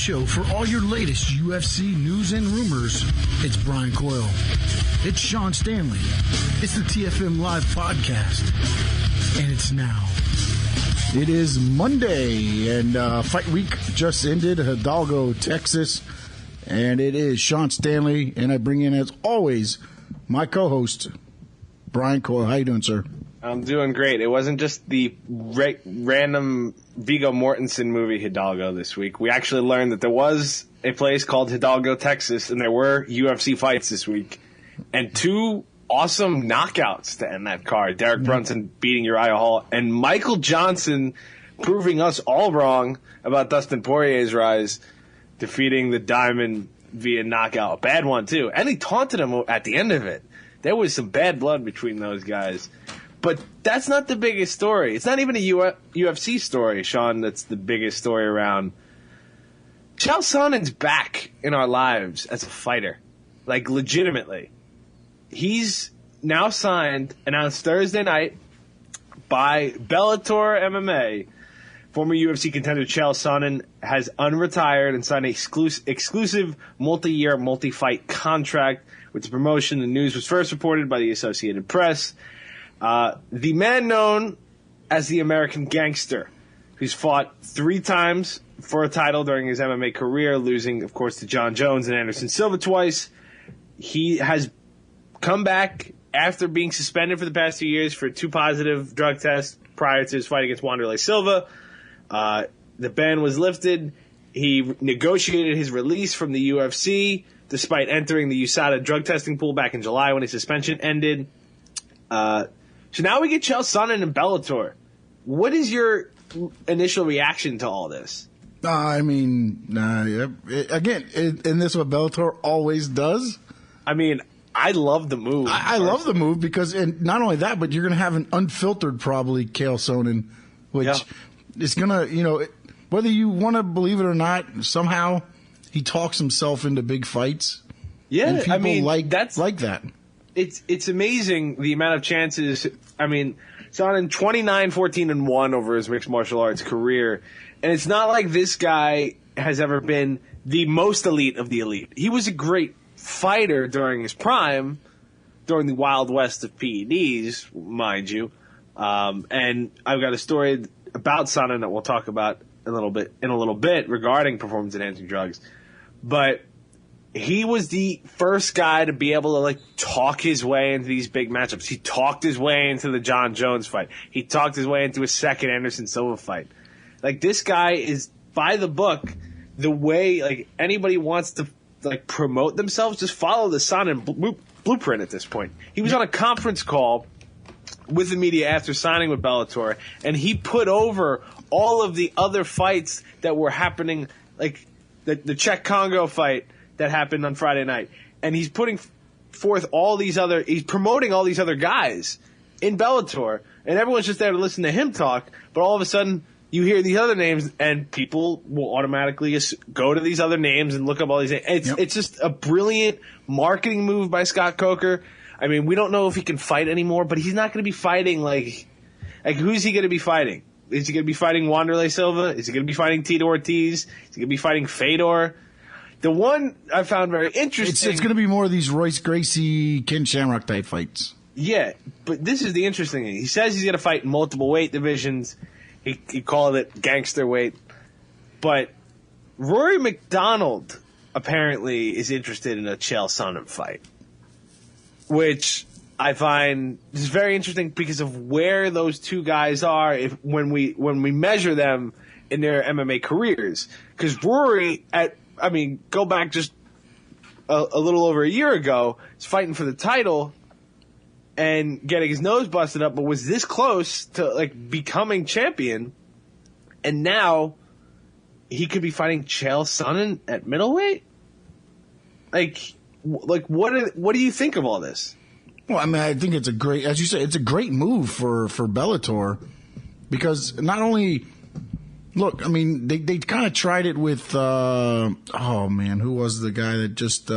show for all your latest UFC news and rumors. It's Brian Coyle. It's Sean Stanley. It's the TFM Live Podcast. And it's now. It is Monday, and fight week just ended, Hidalgo, Texas. And it is Sean Stanley, and I bring in, as always, my co-host, Brian Coyle. How you doing, sir? I'm doing great. It wasn't just the random Viggo Mortensen movie Hidalgo this week. We actually learned that there was a place called Hidalgo, Texas, and there were UFC fights this week. And two awesome knockouts to end that card. Derek Brunson beating Uriah Hall, and Michael Johnson proving us all wrong about Dustin Poirier's rise, defeating the Diamond via knockout. A bad one, too. And he taunted him at the end of it. There was some bad blood between those guys. But that's not the biggest story. It's not even a UFC story, Sean, that's the biggest story around. Chael Sonnen's back in our lives as a fighter. Like, legitimately. He's now signed, announced Thursday night, by Bellator MMA. Former UFC contender Chael Sonnen has unretired and signed an exclusive multi-year, multi-fight contract with the promotion. The news was first reported by the Associated Press. The man known as the American Gangster, who's fought 3 times for a title during his MMA career, losing, of course, to John Jones and Anderson Silva twice. He has come back after being suspended for the past 2 years for 2 positive drug tests prior to his fight against Wanderlei Silva. The ban was lifted. He negotiated his release from the UFC despite entering the USADA drug testing pool back in July when his suspension ended. So now we get Chael Sonnen in Bellator. What is your initial reaction to all this? Again, and this is what Bellator always does. I mean, I love the move. I love the move because, and not only that, but you're going to have an unfiltered, probably, Chael Sonnen, which is going to, whether you want to believe it or not, somehow he talks himself into big fights. Yeah, and people I mean, like that. It's amazing the amount of chances. I mean, Sonnen 29-14-1 over his mixed martial arts career, and it's not like this guy has ever been the most elite of the elite. He was a great fighter during his prime, during the Wild West of PEDs, mind you. And I've got a story about Sonnen that we'll talk about in a little bit regarding performance-enhancing drugs, but he was the first guy to be able to talk his way into these big matchups. He talked his way into the John Jones fight. He talked his way into a second Anderson Silva fight. This guy is by the book. The way anybody wants to promote themselves, just follow the Sonnen blueprint at this point. He was on a conference call with the media after signing with Bellator, and he put over all of the other fights that were happening, like the Czech Congo fight that happened on Friday night. And he's putting forth he's promoting all these other guys in Bellator, and everyone's just there to listen to him talk, but all of a sudden you hear these other names and people will automatically just go to these other names and look up all these names. It's just a brilliant marketing move by Scott Coker. I mean, we don't know if he can fight anymore, but he's not going to be fighting like who's he going to be fighting? Is he going to be fighting Wanderlei Silva? Is he going to be fighting Tito Ortiz? Is he going to be fighting Fedor? The one I found very interesting. It's going to be more of these Royce Gracie, Ken Shamrock type fights. Yeah, but this is the interesting thing. He says he's going to fight in multiple weight divisions. He called it gangster weight. But Rory McDonald apparently is interested in a Chael Sonnen fight, which I find is very interesting because of where those two guys are when we measure them in their MMA careers. Because Rory go back just a little over a year ago, he's fighting for the title and getting his nose busted up, but was this close to becoming champion, and now he could be fighting Chael Sonnen at middleweight. What do you think of all this? Well, I mean, I think it's a great, as you say, it's a great move for Bellator because not only. Look, I mean, they kind of tried it with, who was the guy that just,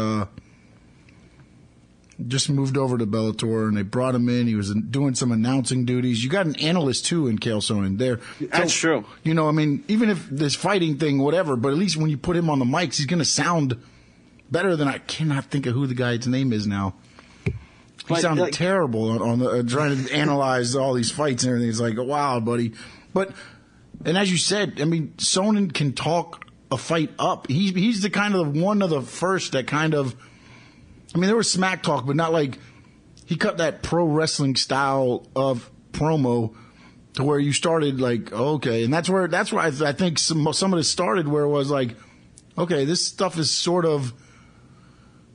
just moved over to Bellator, and they brought him in. He was doing some announcing duties. You got an analyst, too, in Chael Sonnen there. That's true. You know, I mean, even if this fighting thing, whatever, but at least when you put him on the mics, he's going to sound better than I cannot think of who the guy's name is now. He sounded terrible on the trying to analyze all these fights and everything. It's like, wow, buddy. But, and as you said, I mean, Sonnen can talk a fight up. He's the kind of one of the first that kind of, I mean, there was smack talk, but not like he cut that pro wrestling style of promo to where you started like, okay, and that's where I think some of this started, where it was like, okay, this stuff is sort of,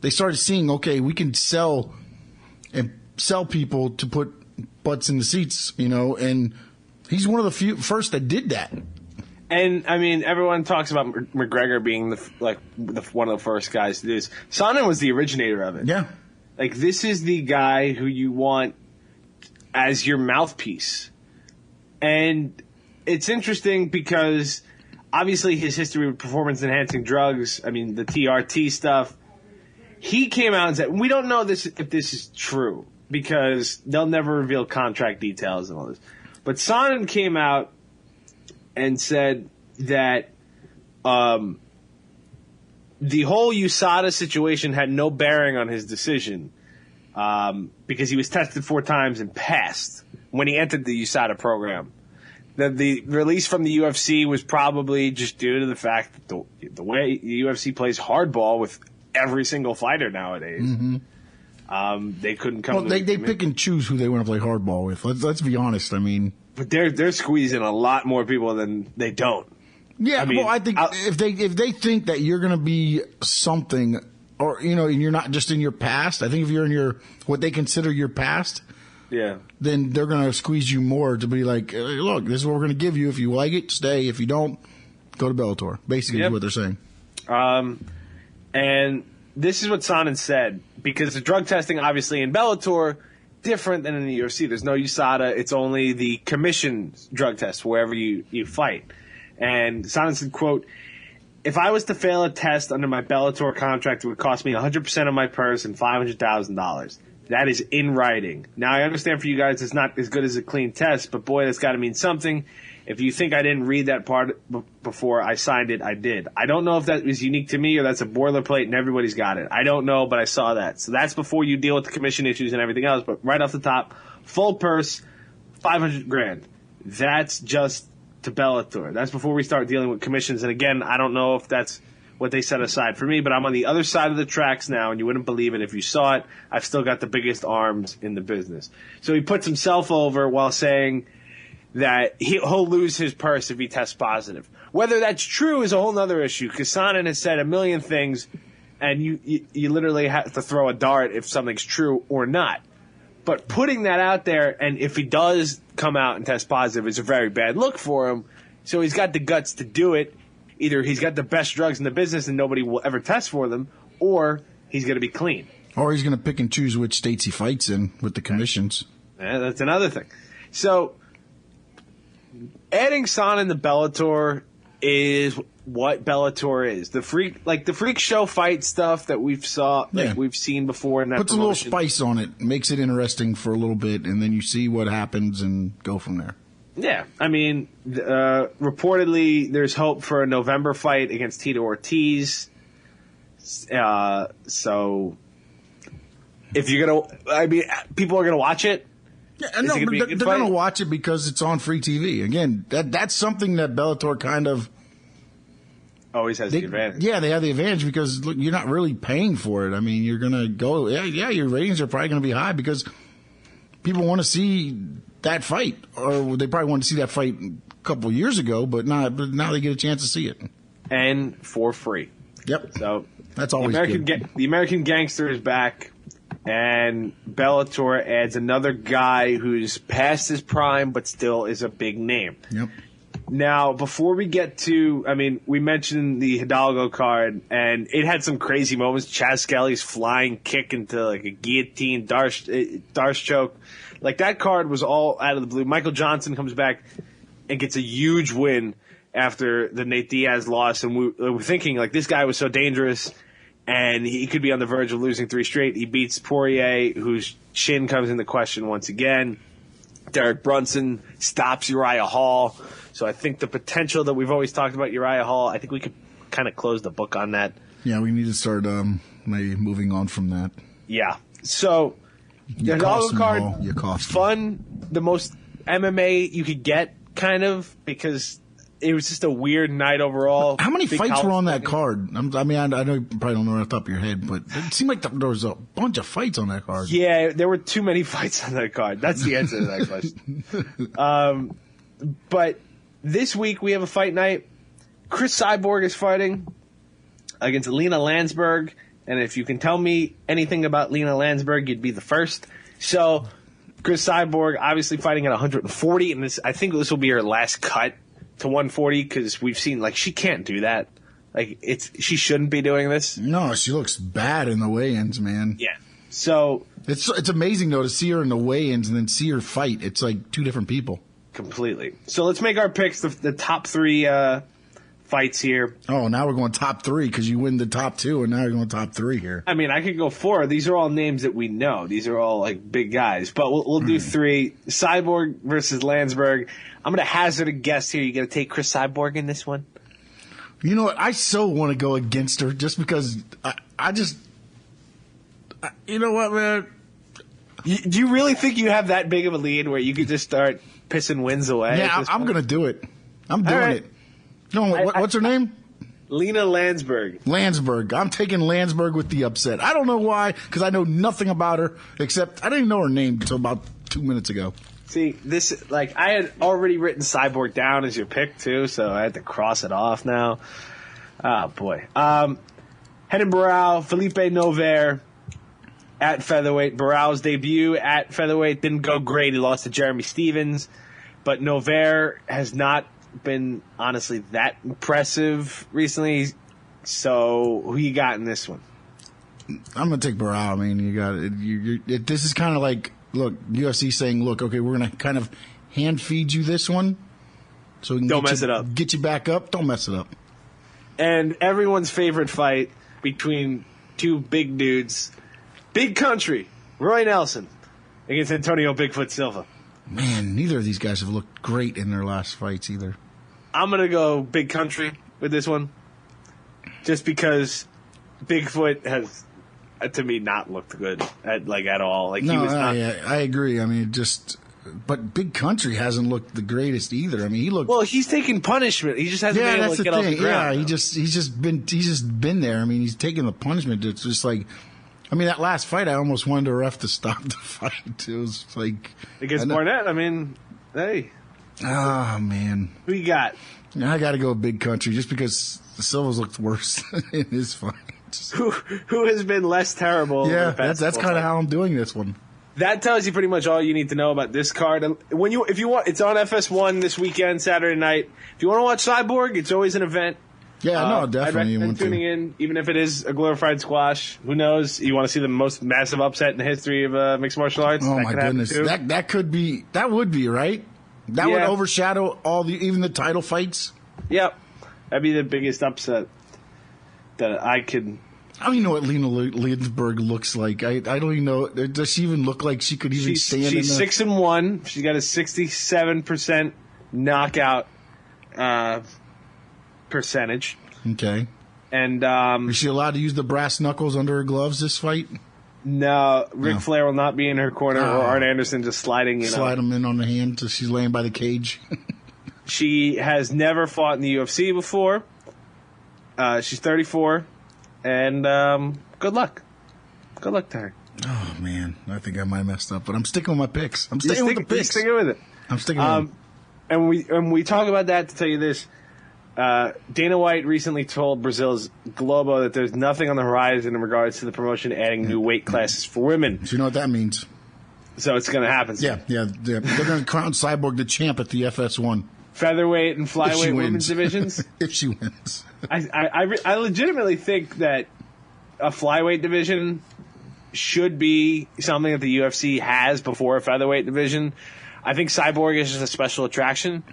they started seeing, okay, we can sell people to put butts in the seats, you know, and he's one of the first that did that. And, I mean, everyone talks about McGregor being one of the first guys to do this. Sonnen was the originator of it. Yeah. Like, this is the guy who you want as your mouthpiece. And it's interesting because, obviously, his history with performance-enhancing drugs, I mean, the TRT stuff, he came out and said, we don't know if this is true, because they'll never reveal contract details and all this. But Sonnen came out and said that the whole USADA situation had no bearing on his decision because he was tested 4 times and passed when he entered the USADA program. That the release from the UFC was probably just due to the fact that the way the UFC plays hardball with every single fighter nowadays. Mm-hmm. They couldn't come. Well, they pick and choose who they want to play hardball with. Let's be honest. I mean, but they're squeezing a lot more people than they don't. Yeah, I mean, well, I think if they think that you're going to be something, or you know, you're not just in your past. I think if you're in what they consider your past, yeah, then they're going to squeeze you more to be like, hey, look, this is what we're going to give you. If you like it, stay. If you don't, go to Bellator. Basically, is what they're saying. And this is what Sonnen said, because the drug testing, obviously, in Bellator, different than in the UFC. There's no USADA. It's only the commission's drug test wherever you fight. And Sonnen said, quote, if I was to fail a test under my Bellator contract, it would cost me 100% of my purse and $500,000. That is in writing. Now, I understand for you guys it's not as good as a clean test, but boy, that's got to mean something. If you think I didn't read that part before I signed it, I did. I don't know if that was unique to me or that's a boilerplate and everybody's got it. I don't know, but I saw that. So that's before you deal with the commission issues and everything else. But right off the top, full purse, $500,000. That's just to Bellator. That's before we start dealing with commissions. And again, I don't know if that's what they set aside for me, but I'm on the other side of the tracks now, and you wouldn't believe it if you saw it. I've still got the biggest arms in the business. So he puts himself over while saying that he'll lose his purse if he tests positive. Whether that's true is a whole other issue, because Sonnen has said a million things, and you literally have to throw a dart if something's true or not. But putting that out there, and if he does come out and test positive, is a very bad look for him. So he's got the guts to do it. Either he's got the best drugs in the business and nobody will ever test for them, or he's going to be clean. Or he's going to pick and choose which states he fights in with the commissions. Yeah, that's another thing. So adding Sonnen to Bellator is what Bellator is. The freak show fight stuff that we've seen before in that puts promotion. A little spice on it, makes it interesting for a little bit, and then you see what happens and go from there. Yeah, I mean, reportedly there's hope for a November fight against Tito Ortiz. So if you're people are gonna watch it. Yeah, no, they're going to watch it because it's on free TV. Again, that's something that Bellator kind of always has the advantage. Yeah, they have the advantage because look, you're not really paying for it. I mean, you're going to go, your ratings are probably going to be high because people want to see that fight, or they probably wanted to see that fight a couple years ago, but now they get a chance to see it. And for free. Yep. So that's always good. The American Gangster is back. And Bellator adds another guy who's past his prime but still is a big name. Yep. Now, before we get to, we mentioned the Hidalgo card, and it had some crazy moments. Chaz Skelly's flying kick into like a guillotine, Darce choke. Like, that card was all out of the blue. Michael Johnson comes back and gets a huge win after the Nate Diaz loss, and we were thinking, like, this guy was so dangerous. and he could be on the verge of losing 3 straight. He beats Poirier, whose chin comes into question once again. Derek Brunson stops Uriah Hall. So I think the potential that we've always talked about Uriah Hall, I think we could kind of close the book on that. Yeah, we need to start maybe moving on from that. Yeah. So the Hidalgo card, fun, the most MMA you could get, kind of, because it was just a weird night overall. How many fights were on that card? I know you probably don't know right off the top of your head, but it seemed like there was a bunch of fights on that card. Yeah, there were too many fights on that card. That's the answer to that question. But this week we have a fight night. Chris Cyborg is fighting against Lena Landsberg. And if you can tell me anything about Lena Landsberg, you'd be the first. So Chris Cyborg obviously fighting at 140. And I think this will be her last cut to 140, because we've seen, like, she can't do that. Like, she shouldn't be doing this. No, she looks bad in the weigh-ins, man. Yeah. So it's amazing though to see her in the weigh-ins and then see her fight. It's like two different people. Completely. So let's make our picks. The top 3 fights here. Oh, now we're going top 3 because you win the top 2, and now you're going top 3 here. I mean, I could go 4. These are all names that we know. These are all like big guys. But we'll do 3. Cyborg versus Landsberg. I'm going to hazard a guess here. You going to take Chris Cyborg in this one? You know what? I so want to go against her just because you know what, man? Do you really think you have that big of a lead where you could just start pissing wins away? Yeah, I'm going to do it. I'm doing it. No, what's her name? Lena Landsberg. Landsberg. I'm taking Landsberg with the upset. I don't know why, because I know nothing about her, except I didn't even know her name until about 2 minutes ago. See, I had already written Cyborg down as your pick, too, so I had to cross it off now. Oh, boy. Renan Barão, Felipe Novaire at featherweight. Barão's debut at featherweight didn't go great. He lost to Jeremy Stevens, but Novaire has not been, honestly, that impressive recently. So, who you got in this one? I'm going to take Barão. I mean, you got it. This is kind of like, look, UFC saying, look, okay, we're going to kind of hand feed you this one, so we can get you back up. Don't mess it up. And everyone's favorite fight between two big dudes, Big Country, Roy Nelson against Antonio Bigfoot Silva. Man, neither of these guys have looked great in their last fights either. I'm going to go Big Country with this one, just because Bigfoot has, to me, not looked good at all. Like, no, he was not. I agree. I mean, but Big Country hasn't looked the greatest either. I mean, he looked. Well, he's taking punishment. He just hasn't been able to get off the ground. Yeah, he's just been there. I mean, he's taking the punishment. It's just like, I mean, that last fight, I almost wanted the ref to stop the fight. It was like against Barnett. I mean, hey. Oh man, who you got? I got to go Big Country just because Silva's looked worse in his fights. Who has been less terrible? Yeah, that's kind of how I'm doing this one. That tells you pretty much all you need to know about this card. If you want, it's on FS1 this weekend, Saturday night. If you want to watch Cyborg, it's always an event. Yeah, no, definitely. I'd recommend tuning in, even if it is a glorified squash. Who knows? You want to see the most massive upset in the history of mixed martial arts? Oh my goodness, that would be right. That would overshadow even the title fights. Yep, that'd be the biggest upset that I could. I don't even know what Lena Landsberg looks like. I don't even know. Does she even look like she could even stand? She's 6-1. She's got a 67% knockout percentage. Okay. And is she allowed to use the brass knuckles under her gloves this fight? No, Ric Flair will not be in her corner, or Arn Anderson just sliding. Slide him in on the hand so she's laying by the cage. She has never fought in the UFC before. She's 34, and good luck. Good luck to her. Oh man, I think I might have messed up, but I'm sticking with my picks. I'm sticking with the picks. Sticking with it. I'm sticking with it. And we talk about that to tell you this. Dana White recently told Brazil's Globo that there's nothing on the horizon in regards to the promotion adding new weight classes for women. Do you know what that means? So it's going to happen soon. Yeah. They're going to crown Cyborg the champ at the FS1. Featherweight and flyweight women's divisions? If she wins. I legitimately think that a flyweight division should be something that the UFC has before a featherweight division. I think Cyborg is just a special attraction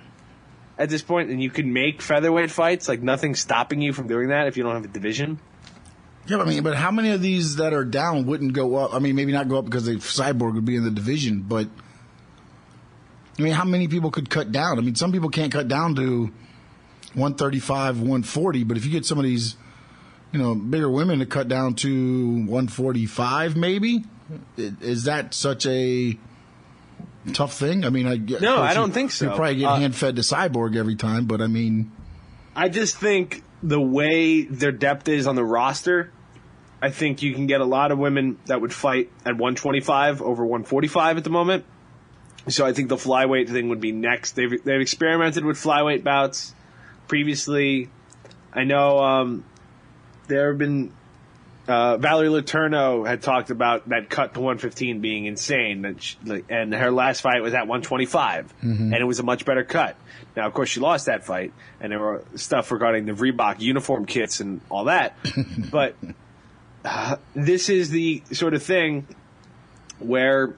at this point, and you can make featherweight fights. Like, nothing's stopping you from doing that if you don't have a division. Yeah, but how many of these that are down wouldn't go up? I mean, maybe not go up because Cyborg would be in the division, but I mean, how many people could cut down? I mean, some people can't cut down to 135, 140, but if you get some of these, bigger women to cut down to 145, maybe, is that such a tough thing? I mean, I don't think so. You'll probably get hand-fed to Cyborg every time, but I mean, I just think the way their depth is on the roster, I think you can get a lot of women that would fight at 125 over 145 at the moment. So I think the flyweight thing would be next. They've experimented with flyweight bouts previously. I know there have been Valerie Letourneau had talked about that cut to 115 being insane, and her last fight was at 125, and it was a much better cut. Now, of course, she lost that fight, and there were stuff regarding the Reebok uniform kits and all that. But this is the sort of thing where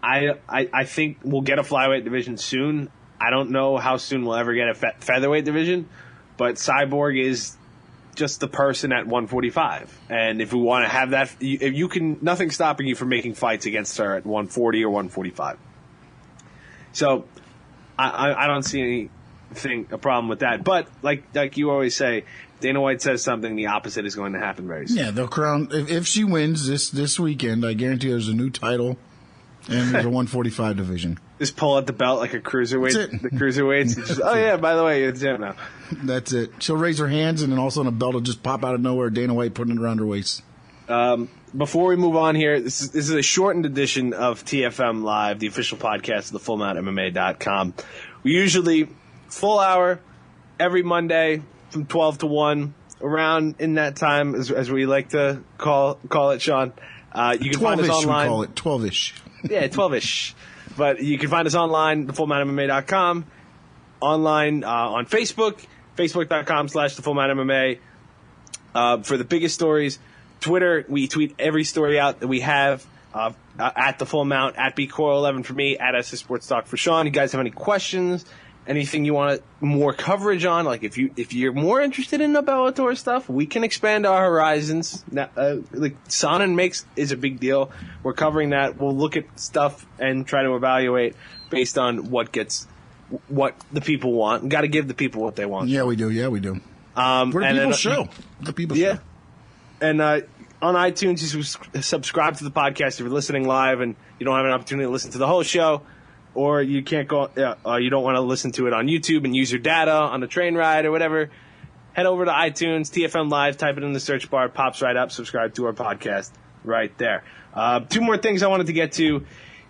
I think we'll get a flyweight division soon. I don't know how soon we'll ever get a featherweight division, but Cyborg is just the person at 145. And if we want to have that, if you can, nothing's stopping you from making fights against her at 140 or 145. So I don't see a problem with that. But like you always say, Dana White says something, the opposite is going to happen very soon. Yeah, they'll crown, if she wins this weekend, I guarantee there's a new title and there's a 145 division. Just pull out the belt like a cruiserweight. That's it. The cruiserweights. Just, oh yeah, by the way, it's him now. That's it. She'll raise her hands, and then all of a sudden a belt will just pop out of nowhere. Dana White putting it around her waist. Before we move on here, this is a shortened edition of TFM Live, the official podcast of thefullmountmma.com. We usually full hour every Monday from 12 to 1, around in that time, as we like to call it, Sean. You can find us online. We call it 12-ish. Yeah, 12-ish. But you can find us online, thefullmountmma.com, online on Facebook, facebook.com/thefullmountmma. For the biggest stories, Twitter, we tweet every story out that we have at the Full Mount, at BCoyle11 for me, at SS Sports Talk for Sean. You guys have any questions? Anything you want more coverage on? Like if you're more interested in the Bellator stuff, we can expand our horizons. Now, like Sonnen is a big deal. We're covering that. We'll look at stuff and try to evaluate based on what the people want. Got to give the people what they want. Yeah, we do. We're the people's show. The people's show. And on iTunes, you subscribe to the podcast if you're listening live and you don't have an opportunity to listen to the whole show. Or you can't go, you don't want to listen to it on YouTube and use your data on a train ride or whatever. Head over to iTunes, TFM Live, type it in the search bar, it pops right up, subscribe to our podcast right there. Two more things I wanted to get to.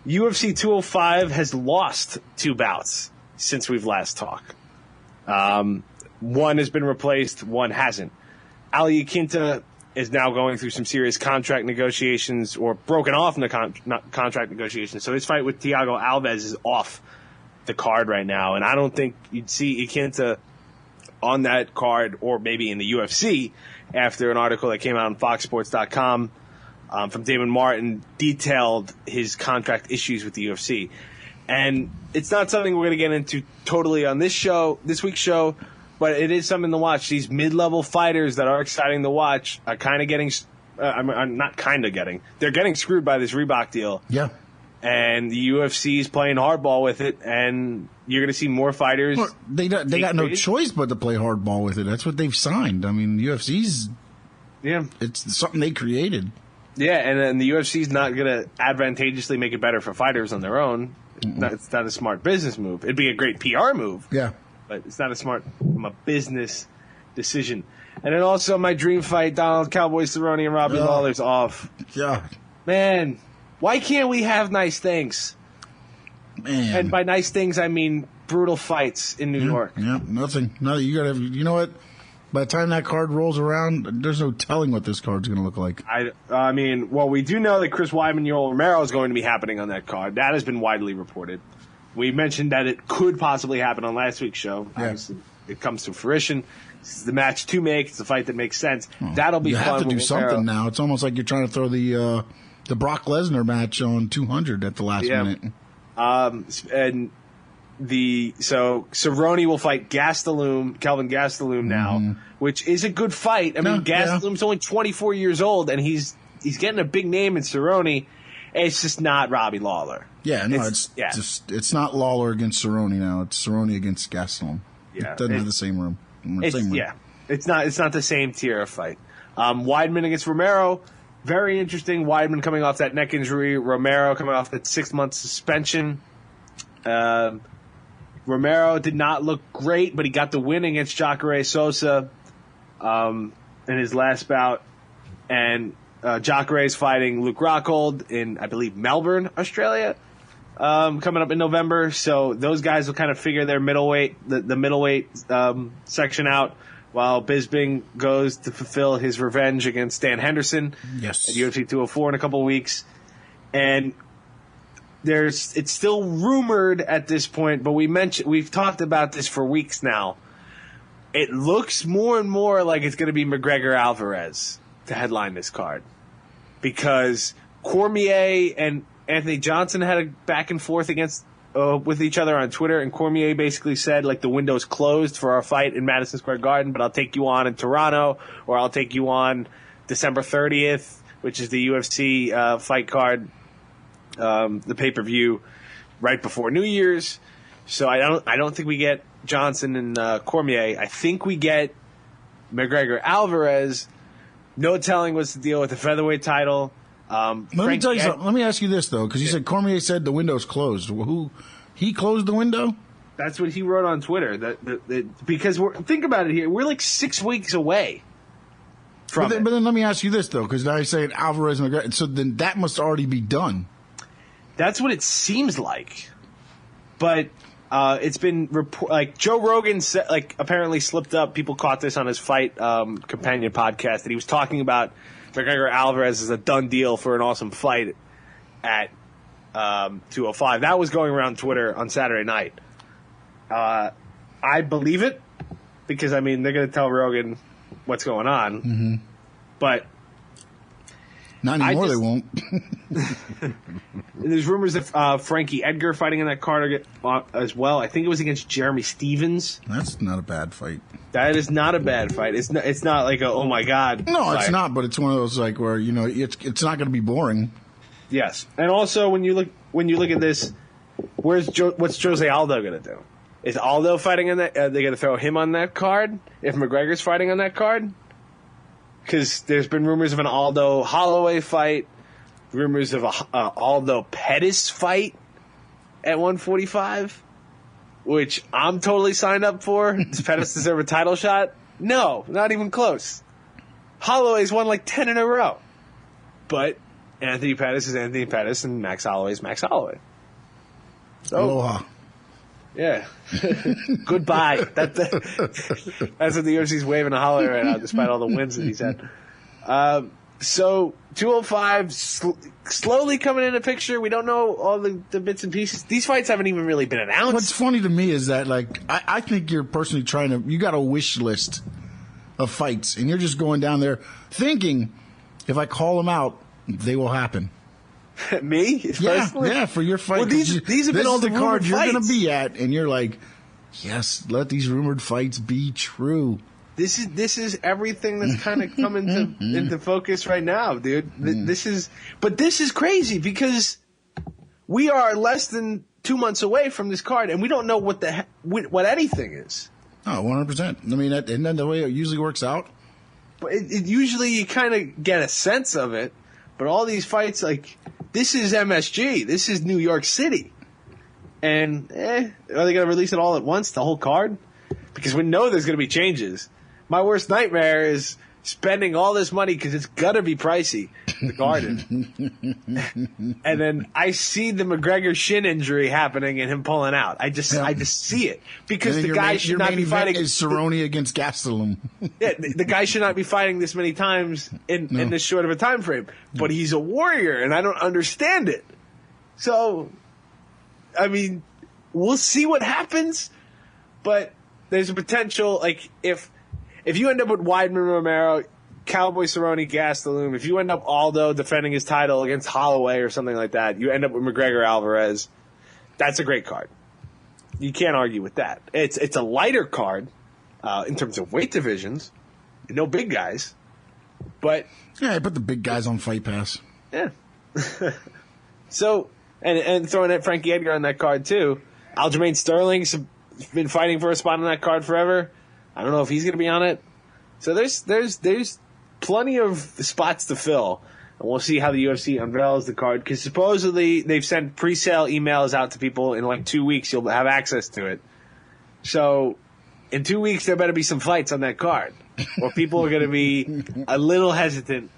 UFC 205 has lost 2 bouts since we've last talked. One has been replaced, one hasn't. Ali Quinta is now going through some serious contract negotiations, or broken off in the contract negotiations. So his fight with Thiago Alves is off the card right now, and I don't think you'd see Iquinta on that card, or maybe in the UFC, after an article that came out on FoxSports.com from Damon Martin detailed his contract issues with the UFC. And it's not something we're going to get into totally on this week's show, but it is something to watch. These mid-level fighters that are exciting to watch are kind of getting they're getting screwed by this Reebok deal. Yeah. And the UFC is playing hardball with it, and you're going to see more fighters. Well, they got no choice but to play hardball with it. That's what they've signed. I mean, UFC's, it's something they created. Yeah, and then the UFC's not going to advantageously make it better for fighters on their own. It's not a smart business move. It'd be a great PR move. Yeah. But it's not a smart business decision. And then also my dream fight, Donald Cowboy Cerrone and Robbie Lawler's off. Yeah. Man, why can't we have nice things? Man. And by nice things, I mean brutal fights in New York. Yeah, nothing. You gotta have, you know what? By the time that card rolls around, there's no telling what this card's going to look like. I mean, well, we do know that Chris Weidman, Yoel Romero is going to be happening on that card. That has been widely reported. We mentioned that it could possibly happen on last week's show. Yeah. Obviously, it comes to fruition. It's the match to make. It's the fight that makes sense. That'll be fun. You have to do something now. It's almost like you're trying to throw the Brock Lesnar match on 200 at the last minute. And Cerrone will fight Kelvin Gastelum now, which is a good fight. I mean, Gastelum's only 24 years old, and he's getting a big name in Cerrone. It's just not Robbie Lawler. Yeah, no, it's not Lawler against Cerrone now. It's Cerrone against Gastelum. Yeah, it doesn't have the same room. Yeah, it's not the same tier of fight. Weidman against Romero, very interesting. Weidman coming off that neck injury, Romero coming off that 6-month suspension. Romero did not look great, but he got the win against Jacare Sosa in his last bout. And Jacare is fighting Luke Rockhold in, I believe, Melbourne, Australia, coming up in November. So those guys will kind of figure their middleweight, the middleweight section out, while Bisping goes to fulfill his revenge against Stan Henderson at UFC 204 in a couple of weeks. And it's still rumored at this point, but we've talked about this for weeks now. It looks more and more like it's going to be McGregor Alvarez to headline this card, because Cormier and Anthony Johnson had a back and forth with each other on Twitter, and Cormier basically said, like, the window's closed for our fight in Madison Square Garden, but I'll take you on in Toronto, or I'll take you on December 30th, which is the UFC fight card, the pay-per-view right before New Year's. So I don't think we get Johnson and Cormier. I think we get McGregor Alvarez. No telling what's the deal with the featherweight title. Let me tell you something. Let me ask you this, though, because you said Cormier said the window's closed. He closed the window? That's what he wrote on Twitter. Because think about it here. We're like 6 weeks away from it. But then let me ask you this, though, because now you're saying Alvarez and McGregor. So then that must already be done. That's what it seems like. But it's been like Joe Rogan apparently slipped up. People caught this on his Fight Companion podcast, that he was talking about McGregor Alvarez as a done deal for an awesome fight at 205. That was going around Twitter on Saturday night. I believe it, because I mean they're going to tell Rogan what's going on, but not anymore. They won't. There's rumors of Frankie Edgar fighting in that card as well. I think it was against Jeremy Stevens. That's not a bad fight. That is not a bad fight. It's not like a oh my god. No, fight. It's not. But it's one of those like where it's not going to be boring. Yes, and also when you look at this, what's Jose Aldo going to do? Is Aldo fighting on that? Are they going to throw him on that card if McGregor's fighting on that card? Because there's been rumors of an Aldo Holloway fight, rumors of a Aldo Pettis fight at 145, which I'm totally signed up for. Does Pettis deserve a title shot? No, not even close. Holloway's won like 10 in a row. But Anthony Pettis is Anthony Pettis, and Max Holloway is Max Holloway. So, aloha. Yeah. Goodbye. That's what the UFC's waving to Holloway right now, despite all the wins that he's had. So 205 slowly coming in the picture. We don't know all the bits and pieces. These fights haven't even really been announced. What's funny to me is that, like, I think you're personally you got a wish list of fights, and you're just going down there thinking, if I call them out, they will happen. Me? Personally? Yeah, for your fight. Well, these have been all the cards you're going to be at, and you're like, yes, let these rumored fights be true. This is everything that's kind of coming into focus right now, dude. This is crazy, because we are less than 2 months away from this card, and we don't know what anything is. Oh, 100%. I mean, isn't that the way it usually works out? But it usually you kind of get a sense of it. But all these fights, like, this is MSG. This is New York City. And, are they going to release it all at once, the whole card? Because we know there's going to be changes. My worst nightmare is spending all this money, because it's going to be pricey, the Garden. And then I see the McGregor shin injury happening and him pulling out. I just see it. Because the guy should not be fighting. Is Cerrone against Gastelum. Yeah, the guy should not be fighting this many times in this short of a time frame. But he's a warrior, and I don't understand it. So, I mean, we'll see what happens. But there's a potential, like, if you end up with Weidman, Romero, Cowboy, Cerrone, Gastelum, if you end up Aldo defending his title against Holloway or something like that, you end up with McGregor, Alvarez. That's a great card. You can't argue with that. It's a lighter card in terms of weight divisions. No big guys. But yeah, I put the big guys on Fight Pass. Yeah. So, and throwing at Frankie Edgar on that card, too. Aljamain Sterling's been fighting for a spot on that card forever. I don't know if he's going to be on it. So there's plenty of spots to fill. And we'll see how the UFC unveils the card. Because supposedly they've sent pre-sale emails out to people. In like 2 weeks, you'll have access to it. So in 2 weeks, there better be some fights on that card. Or people are going to be a little hesitant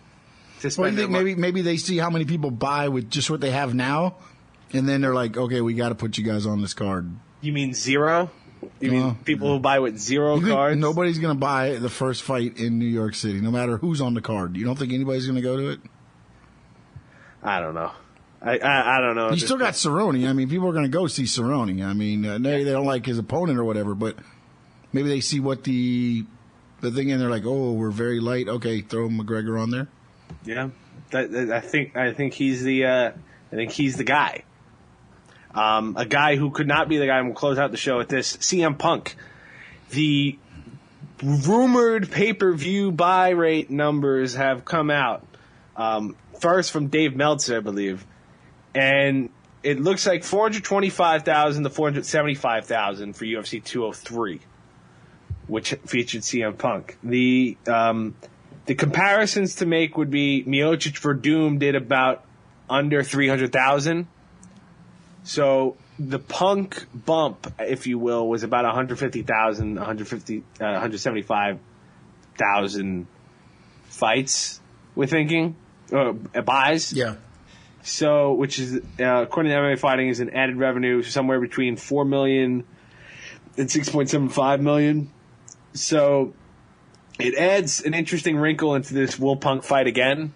to spend. Well, you think maybe they see how many people buy with just what they have now, and then they're like, okay, we got to put you guys on this card. You mean zero? You mean people who buy with zero cards? Nobody's going to buy the first fight in New York City, no matter who's on the card. You don't think anybody's going to go to it? I don't know. I don't know. You still got Cerrone. I mean, people are going to go see Cerrone. I mean, maybe they don't like his opponent or whatever, but maybe they see what the thing and they're like, oh, we're very light. Okay, throw McGregor on there. Yeah, I think he's the guy. A guy who could not be the guy, and we'll close out the show with this, CM Punk. The rumored pay-per-view buy rate numbers have come out. First from Dave Meltzer, I believe. And it looks like 425,000 to 475,000 for UFC 203, which featured CM Punk. The comparisons to make would be Miocic for Doom did about under 300,000. So the Punk bump, if you will, was about 150,000, 175,000 fights, we're thinking, buys. Yeah. So, which is, according to MMA Fighting, is an added revenue somewhere between $4 million and $6.75 million. So it adds an interesting wrinkle into this Will Punk fight again,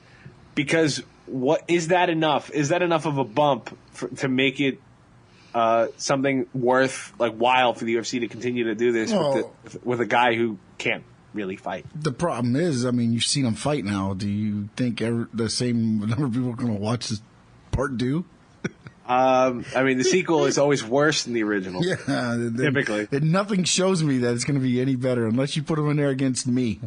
because what is that enough? Is that enough of a bump to make it something worth while for the UFC to continue to do this with a guy who can't really fight? The problem is, I mean, you've seen him fight now. Do you think the same number of people are going to watch this part two? I mean, the sequel is always worse than the original. Yeah, typically. Nothing shows me that it's going to be any better unless you put them in there against me.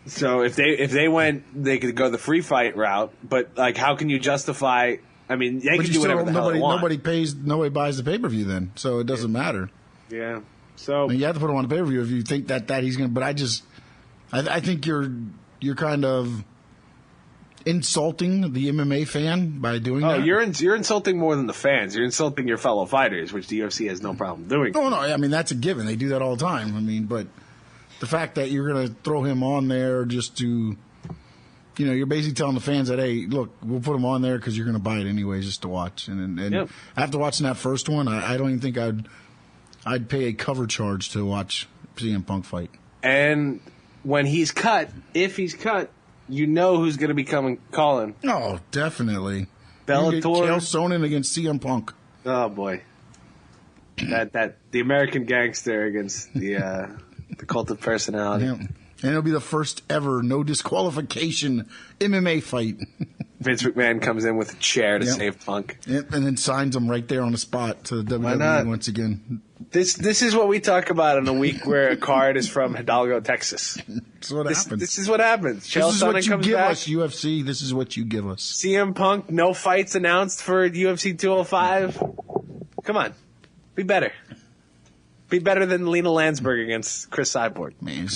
So if they went, they could go the free fight route. But how can you justify? I mean, they can do whatever the hell they want. Nobody buys the pay-per-view then, so it doesn't matter. Yeah. So I mean, you have to put him on the pay-per-view if you think that he's going to. But I think you're kind of insulting the MMA fan by doing that. Oh, you're insulting more than the fans. You're insulting your fellow fighters, which the UFC has no problem doing. Oh, no, I mean, that's a given. They do that all the time. I mean, but the fact that you're going to throw him on there just to, you're basically telling the fans that, hey, look, we'll put him on there because you're going to buy it anyways just to watch. And yep. After watching that first one, I don't even think I'd pay a cover charge to watch CM Punk fight. And when he's cut, if he's cut, who's going to be calling. Oh, definitely. Bellator. Chael Sonnen against CM Punk. Oh, boy. That the American gangster against the cult of personality. Yeah. And it'll be the first ever no disqualification MMA fight. Vince McMahon comes in with a chair to save Punk. Yep, and then signs him right there on the spot to the WWE once again. This is what we talk about in a week where a card is from Hidalgo, Texas. That's what happens. This is what happens. Chael Sonnen comes back. This is what you give us, UFC. This is what you give us. CM Punk, no fights announced for UFC 205. Come on. Be better. Be better than Lena Landsberg against Chris Cyborg. Man,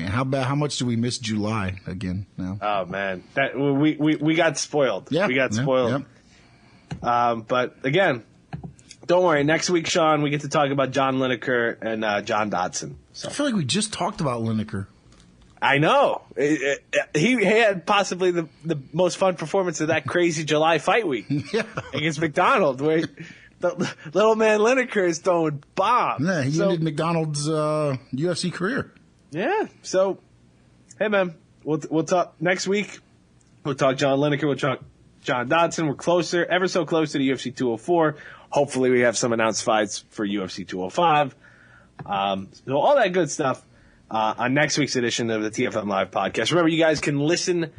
how much do we miss July again now? Oh man, that we got spoiled. Yeah, we got spoiled. Yeah. But again, don't worry. Next week, Sean, we get to talk about John Lineker and John Dodson. So. I feel like we just talked about Lineker. I know. He had possibly the most fun performance of that crazy July fight week against McDonald, where the little man Lineker is throwing bombs. Yeah, he ended McDonald's UFC career. Yeah. So, hey, man, we'll talk next week. We'll talk John Lineker. We'll talk John Dodson. We're closer, ever so close to the UFC 204. Hopefully we have some announced fights for UFC 205. So all that good stuff. on next week's edition of the TFM Live podcast. Remember, you guys can listen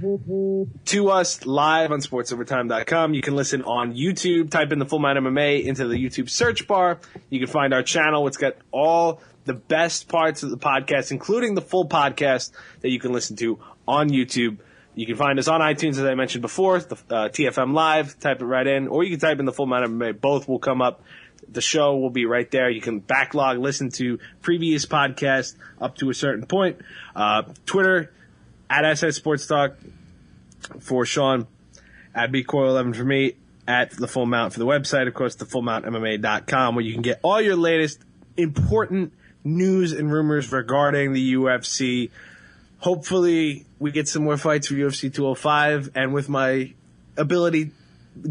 to us live on sportsovertime.com. You can listen on YouTube. Type in the Full Mount MMA into the YouTube search bar. You can find our channel. It's got all the best parts of the podcast, including the full podcast that you can listen to on YouTube. You can find us on iTunes, as I mentioned before, the TFM Live. Type it right in. Or you can type in the Full Mount MMA. Both will come up. The show will be right there. You can backlog, listen to previous podcasts up to a certain point. Twitter, at SS Sports Talk for Sean, at BCoyle11 for me, at The Full Mount for the website, of course, thefullmountmma.com, where you can get all your latest important news and rumors regarding the UFC. Hopefully, we get some more fights for UFC 205, and with my ability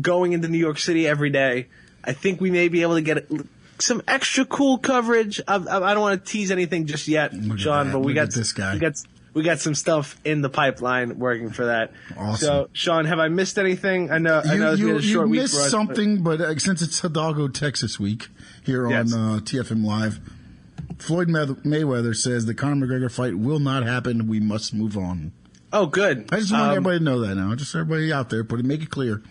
going into New York City every day, I think we may be able to get some extra cool coverage. I don't want to tease anything just yet, Sean, but we got this guy. We got some stuff in the pipeline working for that. Awesome. So, Sean, have I missed anything? I know it's been a short week for us. You missed something, but since it's Hidalgo, Texas week here on TFM Live, Floyd Mayweather says the Conor McGregor fight will not happen. We must move on. Oh, good. I just want everybody to know that now. Just everybody out there, make it clear.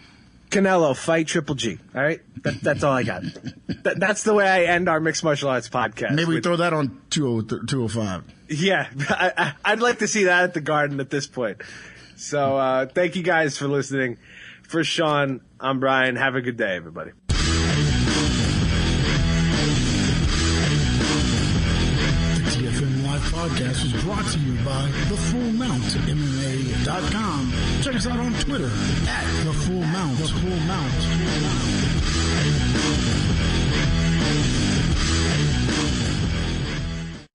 Canelo, fight Triple G. All right? That's all I got. That's the way I end our Mixed Martial Arts podcast. Maybe we throw that on 205. Yeah. I'd like to see that at the Garden at this point. So thank you guys for listening. For Sean, I'm Brian. Have a good day, everybody. Podcast was brought to you by TheFullMountMMA.com. Check us out on Twitter at The Full Mount.